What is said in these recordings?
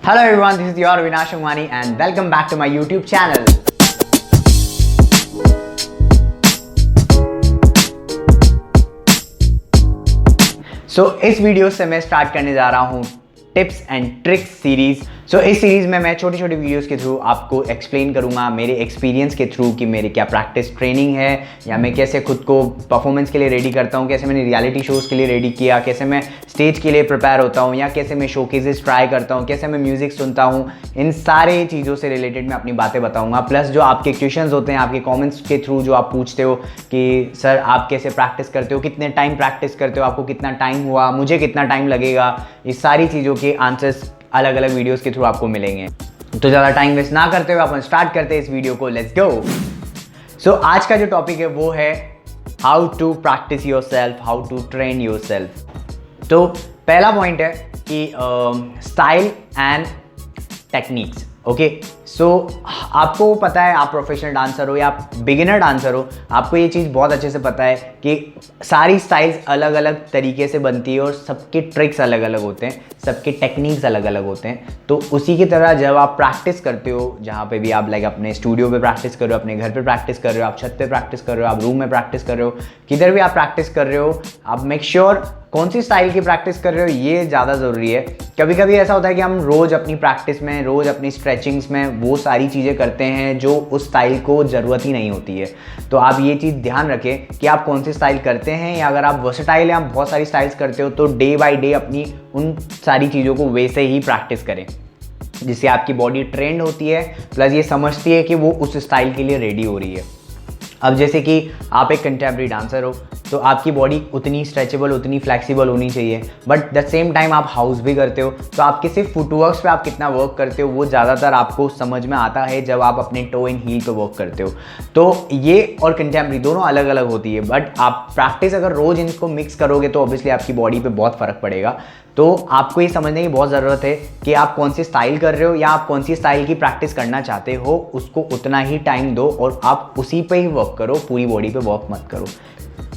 Hello everyone, this is your Avinash Angwani and welcome back to my YouTube channel. इस video से मैं start करने जा रहा हूँ टिप्स एंड ट्रिक्स सीरीज। इस सीरीज में मैं छोटी छोटी वीडियोस के थ्रू आपको एक्सप्लेन करूंगा मेरे एक्सपीरियंस के थ्रू कि मेरे क्या प्रैक्टिस ट्रेनिंग है या मैं कैसे खुद को परफॉर्मेंस के लिए रेडी करता हूँ, कैसे मैंने रियलिटी शोज़ के लिए रेडी किया, कैसे मैं स्टेज के लिए प्रिपेयर होता हूँ या कैसे मैं शोकेसेस ट्राई करता हूँ, कैसे मैं म्यूज़िक सुनता हूँ। इन सारे चीज़ों से रिलेटेड मैं अपनी बातें बताऊँगा। प्लस जो आपके क्वेश्चंस होते हैं, आपके कॉमेंट्स के थ्रू जो आप पूछते हो कि सर आप कैसे प्रैक्टिस करते हो, कितने टाइम प्रैक्टिस करते हो, आपको कितना टाइम हुआ, मुझे कितना टाइम लगेगा, इस सारी चीज़ों के आंसर्स अलग अलग वीडियोस के थ्रू आपको मिलेंगे। तो ज़्यादा टाइम वेस्ट ना करते हुए अपन स्टार्ट करते हैं इस वीडियो को। Let's go. आज का जो टॉपिक है वो है how to practice yourself, how to train yourself. तो पहला पॉइंट है कि स्टाइल एंड टेक्निक्स। ओके, आपको पता है, आप प्रोफेशनल डांसर हो या आप बिगिनर डांसर हो, आपको ये चीज़ बहुत अच्छे से पता है कि सारी स्टाइल्स अलग अलग तरीके से बनती है और सबके ट्रिक्स अलग अलग होते हैं, सबके टेक्निक्स अलग अलग होते हैं। तो उसी की तरह जब आप प्रैक्टिस करते हो, जहाँ पे भी आप अपने स्टूडियो पे प्रैक्टिस कर रहे हो, अपने घर पे प्रैक्टिस कर रहे हो, आप छत पे प्रैक्टिस कर रहे हो, आप रूम में प्रैक्टिस कर रहे हो, किधर भी आप प्रैक्टिस कर रहे हो, आप मेक श्योर कौन सी स्टाइल की प्रैक्टिस कर रहे हो, ये ज़्यादा ज़रूरी है। कभी कभी ऐसा होता है कि हम रोज़ अपनी प्रैक्टिस में, रोज़ अपनी स्ट्रेचिंग्स में वो सारी चीज़ें करते हैं जो उस स्टाइल को ज़रूरत ही नहीं होती है। तो आप ये चीज़ ध्यान रखें कि आप कौन सी स्टाइल करते हैं, या अगर आप वर्सेटाइल या बहुत सारी स्टाइल्स करते हो तो डे बाय डे अपनी उन सारी चीज़ों को वैसे ही प्रैक्टिस करें, जिससे आपकी बॉडी ट्रेंड होती है, प्लस ये समझती है कि वो उस स्टाइल के लिए रेडी हो रही है। अब जैसे कि आप एक कंटेम्प्रेरी डांसर हो तो आपकी बॉडी उतनी स्ट्रेचेबल, उतनी फ्लेक्सिबल होनी चाहिए, बट द सेम टाइम आप हाउस भी करते हो तो आपके सिर्फ फुटवर्क्स पे आप कितना वर्क करते हो वो ज़्यादातर आपको समझ में आता है जब आप अपने टो इन हील पे वर्क करते हो। तो ये और कंटेम्प्रेरी दोनों अलग अलग होती है, बट आप प्रैक्टिस अगर रोज़ इनको मिक्स करोगे तो ऑब्वियसली आपकी बॉडी पे बहुत फ़र्क पड़ेगा। तो आपको ये समझने की बहुत ज़रूरत है कि आप कौन सी स्टाइल कर रहे हो या आप कौन सी स्टाइल की प्रैक्टिस करना चाहते हो, उसको उतना ही टाइम दो और आप उसी पे ही वर्क करो, पूरी बॉडी पे वर्क मत करो।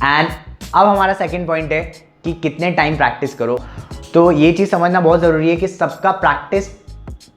एंड अब हमारा सेकंड पॉइंट है कि कितने टाइम प्रैक्टिस करो। तो ये चीज़ समझना बहुत ज़रूरी है कि सबका प्रैक्टिस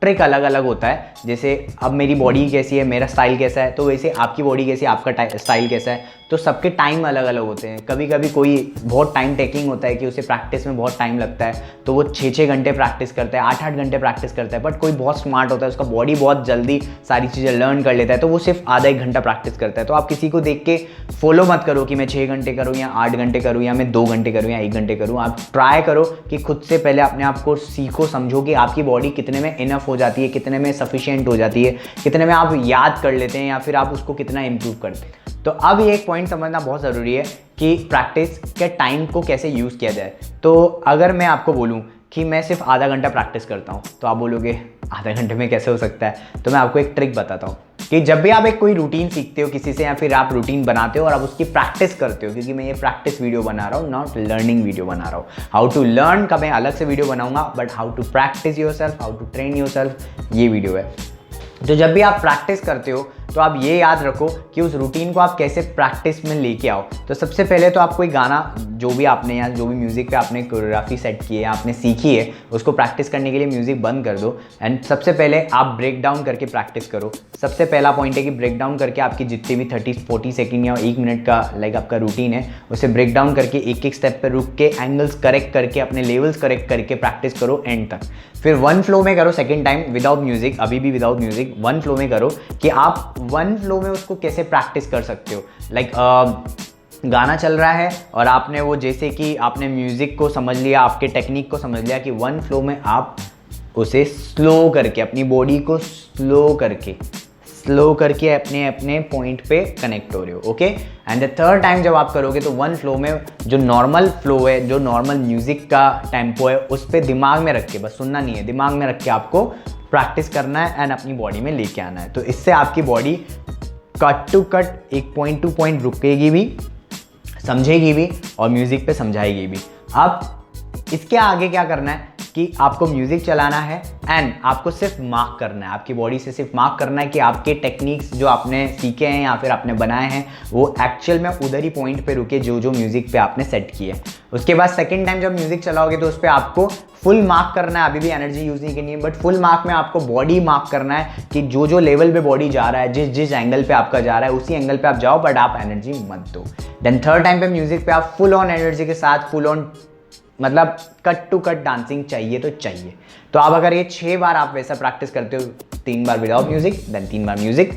ट्रिक अलग अलग होता है। जैसे अब मेरी बॉडी कैसी है, मेरा स्टाइल कैसा है, तो वैसे आपकी बॉडी कैसी है, आपका स्टाइल कैसा है, तो सबके टाइम अलग अलग होते हैं। कभी कभी कोई बहुत टाइम टेकिंग होता है कि उसे प्रैक्टिस में बहुत टाइम लगता है, तो वो 6-6 घंटे प्रैक्टिस करता है, 8-8 घंटे प्रैक्टिस करता है। बट कोई बहुत स्मार्ट होता है, उसका बॉडी बहुत जल्दी सारी चीज़ें लर्न कर लेता है, तो वो सिर्फ आधा 1 घंटा प्रैक्टिस करता है। तो आप किसी को देख के फॉलो मत करो कि मैं 6 घंटे करूँ या 8 घंटे करूँ या मैं 2 घंटे करूँ या 1 घंटे करूँ। आप ट्राई करो कि खुद से पहले अपने आप को सीखो, समझो कि आपकी बॉडी कितने में इनफ हो जाती है, कितने में सफिशिएंट हो जाती है, कितने में आप याद कर लेते हैं या फिर आप उसको कितना इम्प्रूव करते हैं। तो अब ये एक पॉइंट समझना बहुत ज़रूरी है कि प्रैक्टिस के टाइम को कैसे यूज़ किया जाए। तो अगर मैं आपको बोलूँ कि मैं सिर्फ आधा घंटा प्रैक्टिस करता हूँ तो आप बोलोगे आधा घंटे में कैसे हो सकता है। तो मैं आपको एक ट्रिक बताता हूँ कि जब भी आप एक कोई रूटीन सीखते हो किसी से या फिर आप रूटीन बनाते हो और आप उसकी प्रैक्टिस करते हो, क्योंकि मैं ये प्रैक्टिस वीडियो बना रहा हूँ, नॉट लर्निंग वीडियो बना रहा हूँ। हाउ टू लर्न का मैं अलग से वीडियो बनाऊंगा, but how to practice yourself, how to train yourself, ये वीडियो है। तो जब भी आप प्रैक्टिस करते हो तो आप ये याद रखो कि उस रूटीन को आप कैसे प्रैक्टिस में लेके आओ। तो सबसे पहले तो आप कोई गाना जो भी आपने या जो भी म्यूज़िक पे आपने कोरियोग्राफी सेट की है या आपने सीखी है, उसको प्रैक्टिस करने के लिए म्यूज़िक बंद कर दो एंड सबसे पहले आप ब्रेक डाउन करके प्रैक्टिस करो। सबसे पहला पॉइंट है कि ब्रेक डाउन करके आपकी जितने भी 30-40 सेकेंड या 1 मिनट का आपका रूटीन है उसे ब्रेक डाउन करके एक एक स्टेप पर रुक के एंगल्स करेक्ट करके अपने लेवल्स करेक्ट करके प्रैक्टिस करो एंड तक। फिर 1 फ्लो में करो सेकेंड टाइम विदाउट म्यूजिक, अभी भी विदाउट म्यूजिक 1 फ्लो में करो कि आप 1 फ्लो में उसको कैसे प्रैक्टिस कर सकते हो। गाना चल रहा है और आपने वो जैसे कि आपने म्यूज़िक को समझ लिया, आपके टेक्निक को समझ लिया कि 1 फ्लो में आप उसे स्लो करके, अपनी बॉडी को स्लो करके अपने अपने पॉइंट पे कनेक्ट हो रहे हो। Okay, and the third time जब आप करोगे तो 1 फ्लो में जो नॉर्मल फ्लो है, जो नॉर्मल म्यूज़िक का टेम्पो है, उस पर दिमाग में रख के, बस सुनना नहीं है, दिमाग में रख के आपको प्रैक्टिस करना है एंड अपनी बॉडी में लेके आना है। तो इससे आपकी बॉडी कट टू कट एक पॉइंट टू पॉइंट रुकेगी भी, समझेगी भी और म्यूज़िक पे समझाएगी भी। अब इसके आगे क्या करना है कि आपको म्यूजिक चलाना है एंड आपको सिर्फ मार्क करना है, आपकी बॉडी से सिर्फ मार्क करना है कि आपके टेक्निक्स जो आपने सीखे हैं या फिर आपने बनाए हैं वो एक्चुअल में उधर ही पॉइंट पे रुके जो जो म्यूजिक पे आपने सेट किए। उसके बाद सेकंड टाइम जब म्यूजिक चलाओगे तो उस पर आपको फुल मार्क करना है, अभी भी एनर्जी यूज नहीं करनी है, बट फुल मार्क में आपको बॉडी मार्क करना है कि जो जो लेवल पे बॉडी जा रहा है, जिस जिस एंगल पे आपका जा रहा है उसी एंगल पे आप जाओ, बट आप एनर्जी मत दो। देन थर्ड टाइम पे म्यूजिक पे आप फुल ऑन एनर्जी के साथ फुल ऑन मतलब कट टू कट डांसिंग चाहिए तो चाहिए। तो आप अगर ये 6 बार आप वैसा प्रैक्टिस करते हो, 3 बार विदाउट म्यूजिक देन 3 बार म्यूजिक,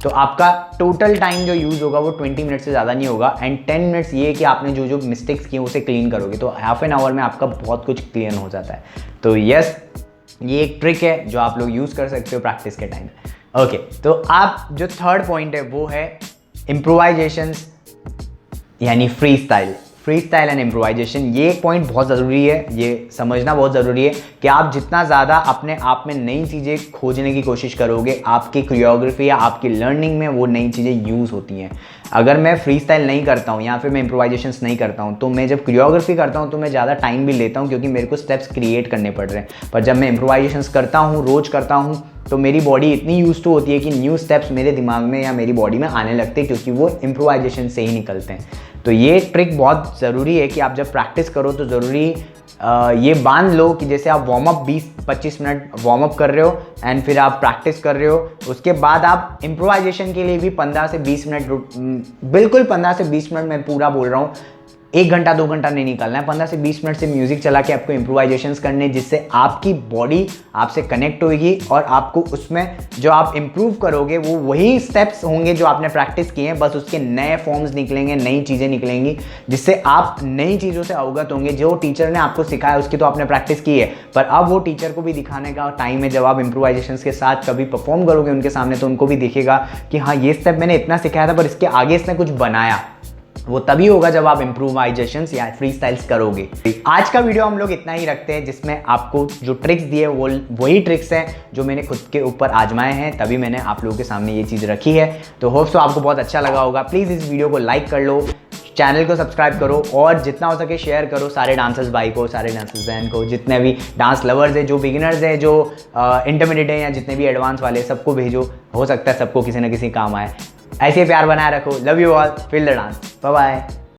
तो आपका टोटल टाइम जो यूज़ होगा वो 20 मिनट से ज़्यादा नहीं होगा। एंड 10 मिनट्स ये कि आपने जो जो मिस्टेक्स किए उसे क्लीन करोगे तो हाफ एन आवर में आपका बहुत कुछ क्लियर हो जाता है। तो यस, ये एक ट्रिक है जो आप लोग यूज़ कर सकते हो प्रैक्टिस के टाइम। ओके, तो आप जो थर्ड पॉइंट है वो है इम्प्रोवाइजेशंस यानी फ्री स्टाइल एंड इम्प्रोवाइजेशन। ये एक पॉइंट बहुत ज़रूरी है, ये समझना बहुत ज़रूरी है कि आप जितना ज़्यादा अपने आप में नई चीज़ें खोजने की कोशिश करोगे, आपकी कोरियोग्राफी या आपकी लर्निंग में वो नई चीज़ें यूज़ होती हैं। अगर मैं फ्री स्टाइल नहीं करता हूँ या फिर मैं इम्प्रोवाइजेशंस नहीं करता हूँ तो मैं जब कोरियोग्राफी करता हूँ तो मैं ज़्यादा टाइम भी लेता हूँ क्योंकि मेरे को स्टेप्स क्रिएट करने पड़ रहे हैं। पर जब मैं इम्प्रोवाइजेशंस करता हूँ, रोज़ करता हूँ, तो मेरी बॉडी इतनी यूज टू होती है कि न्यू स्टेप्स मेरे दिमाग में या मेरी बॉडी में आने लगते हैं क्योंकि वो इम्प्रोवाइजेशन से ही निकलते हैं। तो ये ट्रिक बहुत ज़रूरी है कि आप जब प्रैक्टिस करो तो ज़रूरी ये बांध लो कि जैसे आप warm up 20-25 minute warm up कर रहे हो एंड फिर आप प्रैक्टिस कर रहे हो, उसके बाद आप इम्प्रोवाइजेशन के लिए भी 15 से 20 मिनट, बिल्कुल 15 से 20 मिनट मैं पूरा बोल रहा हूँ, 1 घंटा 2 घंटा नहीं निकालना है, 15 से 20 मिनट से म्यूजिक चला के आपको इम्प्रोवाइजेशंस करने, जिससे आपकी बॉडी आपसे कनेक्ट होगी और आपको उसमें जो आप इम्प्रूव करोगे वो वही स्टेप्स होंगे जो आपने प्रैक्टिस किए हैं, बस उसके नए फॉर्म्स निकलेंगे, नई चीज़ें निकलेंगी, जिससे आप नई चीज़ों से अवगत होंगे। जो टीचर ने आपको सिखाया उसकी तो आपने प्रैक्टिस की है, पर अब वो टीचर को भी दिखाने का टाइम है। जब आप इम्प्रोवाइजेशंस के साथ कभी परफॉर्म करोगे उनके सामने तो उनको भी दिखेगा कि हाँ, ये स्टेप मैंने इतना सिखाया था पर इसके आगे इसने कुछ बनाया। वो तभी होगा जब आप इम्प्रोवाइजेशंस या फ्री स्टाइल्स करोगे। आज का वीडियो हम लोग इतना ही रखते हैं, जिसमें आपको जो ट्रिक्स दिए वो वही ट्रिक्स हैं जो मैंने खुद के ऊपर आजमाए हैं, तभी मैंने आप लोगों के सामने ये चीज़ रखी है। तो होप सो आपको बहुत अच्छा लगा होगा। प्लीज़ इस वीडियो को लाइक कर लो, चैनल को सब्सक्राइब करो और जितना हो सके शेयर करो सारे डांसर्स भाई को, सारे डांसर्स बहन को, जितने भी डांस लवर्स हैं, जो बिगिनर्स हैं, जो इंटरमीडिएट हैं या जितने भी एडवांस वाले, सबको भेजो। हो सकता है सबको किसी न किसी काम आए। ऐसे प्यार बनाए रखो। Love you all, feel the dance. Bye bye.